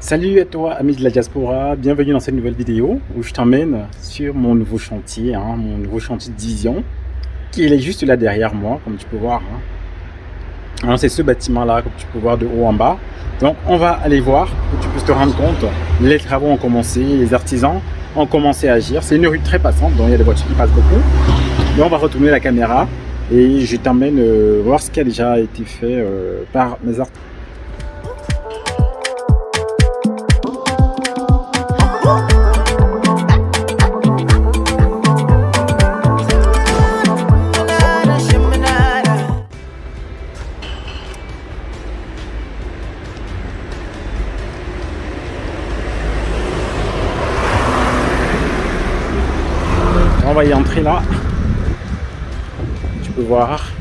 Salut à toi, amis de la diaspora, bienvenue dans cette nouvelle vidéo où je t'emmène sur mon nouveau chantier, mon nouveau chantier de division, qui est juste là derrière moi, comme tu peux voir. Alors c'est ce bâtiment-là, comme tu peux voir de haut en bas. Donc on va aller voir, pour que tu puisses te rendre compte, les travaux ont commencé, les artisans ont commencé à agir. C'est une rue très passante, donc il y a des voitures qui passent beaucoup. Mais on va retourner la caméra et je t'emmène voir ce qui a déjà été fait par mes artisans. On va y entrer là. Tu peux voir.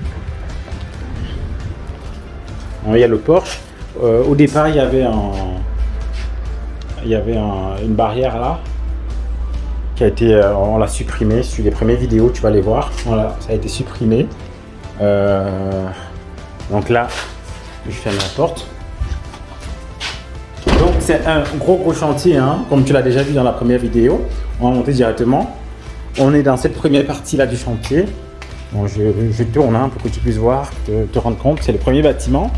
Il y a le porche. Au départ, il y avait une barrière là qui a été, on l'a supprimée. Sur les premières vidéos, tu vas les voir. Voilà, ça a été supprimé. Donc là, je ferme la porte. Donc c'est un gros chantier, comme tu l'as déjà vu dans la première vidéo. On va monter directement. On est dans cette première partie là du chantier. Bon, je tourne pour que tu puisses voir, te rendre compte. C'est le premier bâtiment.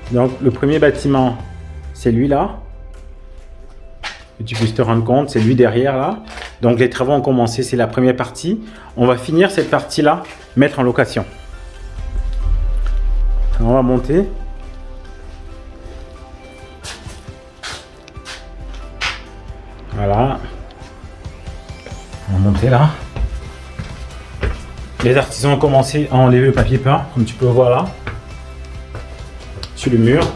Donc le premier bâtiment, c'est lui là. Que tu puisses te rendre compte, c'est lui derrière là. Donc les travaux ont commencé, c'est la première partie. On va finir cette partie là, mettre en location. On va monter. Voilà. On va monter là. Les artisans ont commencé à enlever le papier peint, comme tu peux voir là, sur le mur.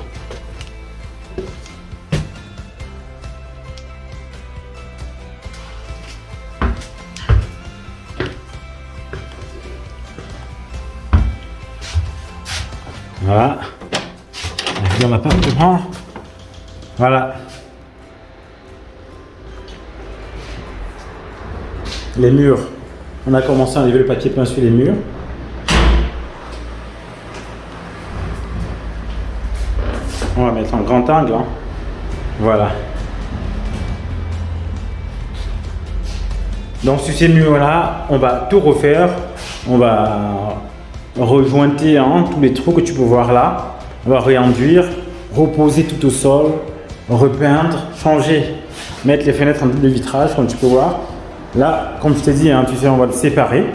Voilà. On n'a pas de grand. Voilà. Les murs. On a commencé à enlever le papier peint sur les murs. On va mettre en grand angle. Voilà. Donc sur ces murs-là, on va tout refaire. On va rejointer tous les trous que tu peux voir là. On va réenduire, reposer tout au sol, repeindre, changer, mettre les fenêtres en double vitrage comme tu peux voir. Là, comme je t'ai dit, tu sais, on va le séparer.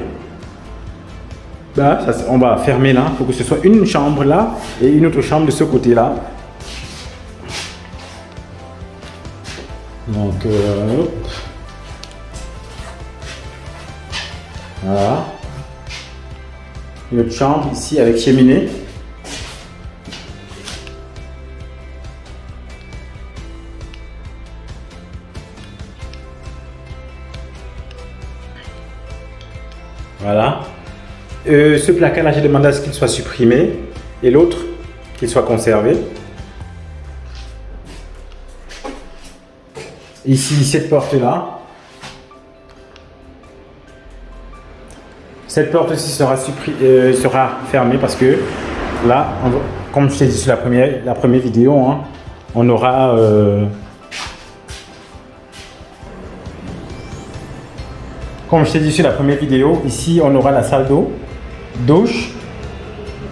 Là, on va fermer là pour que ce soit une chambre là et une autre chambre de ce côté là. Donc, voilà. Une autre chambre ici avec cheminée. Voilà. Ce placard-là, j'ai demandé à ce qu'il soit supprimé et l'autre qu'il soit conservé. Ici, cette porte-là. Cette porte aussi sera fermée parce que là, comme je t'ai dit sur la première vidéo, on aura comme je t'ai dit sur la première vidéo, ici on aura la salle d'eau, douche,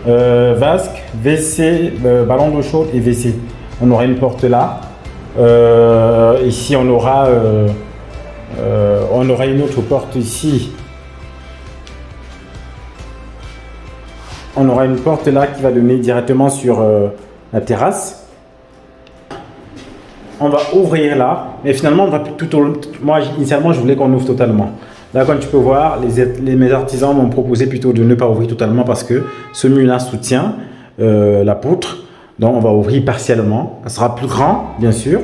vasque, WC, ballon d'eau chaude et WC. On aura une porte là. Ici on aura une autre porte ici. On aura une porte là qui va donner directement sur la terrasse. On va ouvrir là, mais finalement on va moi initialement je voulais qu'on ouvre totalement. Là, comme tu peux voir, mes artisans m'ont proposé plutôt de ne pas ouvrir totalement parce que ce mur-là soutient la poutre. Donc, on va ouvrir partiellement. Ça sera plus grand, bien sûr.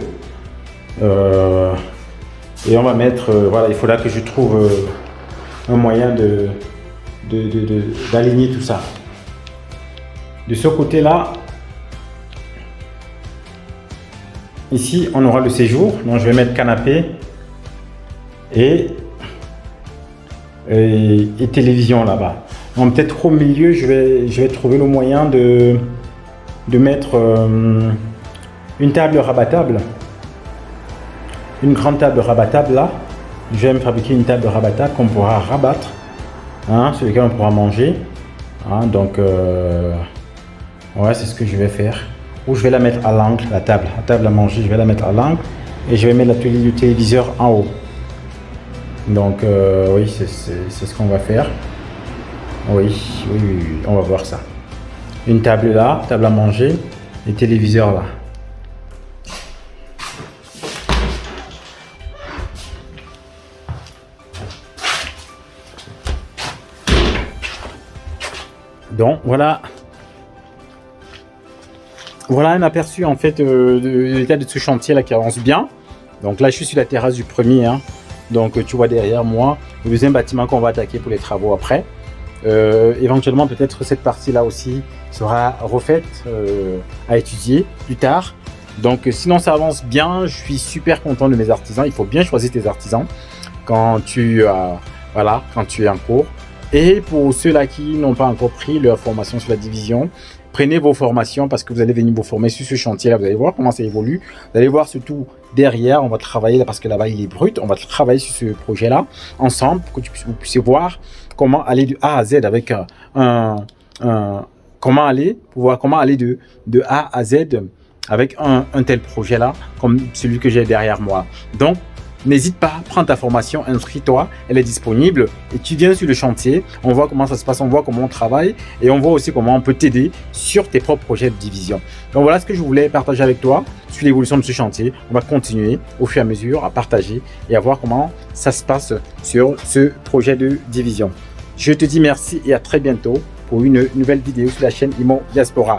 Et on va mettre, voilà, il faudra que je trouve un moyen d'aligner tout ça. De ce côté-là, ici, on aura le séjour. Donc, je vais mettre canapé et et télévision là-bas. Donc peut-être au milieu, je vais trouver le moyen de mettre une table rabattable, une grande table rabattable là. Je vais me fabriquer une table rabattable qu'on pourra rabattre, hein, sur laquelle on pourra manger. Hein, donc, ouais, c'est ce que je vais faire. Ou je vais la mettre à l'angle, la table à manger, je vais la mettre à l'angle et je vais mettre l'atelier du téléviseur en haut. Donc, oui, c'est ce qu'on va faire. Oui, on va voir ça. Une table là, table à manger, et téléviseur là. Donc voilà un aperçu en fait de l'état de ce chantier là qui avance bien. Donc là je suis sur la terrasse du premier, hein. Donc tu vois derrière moi le deuxième bâtiment qu'on va attaquer pour les travaux après. Éventuellement peut-être cette partie là aussi sera refaite à étudier plus tard. Donc sinon ça avance bien, je suis super content de mes artisans. Il faut bien choisir tes artisans quand tu es en cours. Et pour ceux-là qui n'ont pas encore pris leur formation sur la division, prenez vos formations parce que vous allez venir vous former sur ce chantier-là. Vous allez voir comment ça évolue. Vous allez voir surtout derrière, on va travailler là parce que là-bas il est brut. On va travailler sur ce projet-là ensemble pour que vous puissiez voir comment aller de A à Z avec comment aller de A à Z avec un tel projet-là comme celui que j'ai derrière moi. Donc, n'hésite pas, prends ta formation, inscris-toi, elle est disponible et tu viens sur le chantier, on voit comment ça se passe, on voit comment on travaille et on voit aussi comment on peut t'aider sur tes propres projets de division. Donc voilà ce que je voulais partager avec toi sur l'évolution de ce chantier. On va continuer au fur et à mesure à partager et à voir comment ça se passe sur ce projet de division. Je te dis merci et à très bientôt pour une nouvelle vidéo sur la chaîne Immo Diaspora.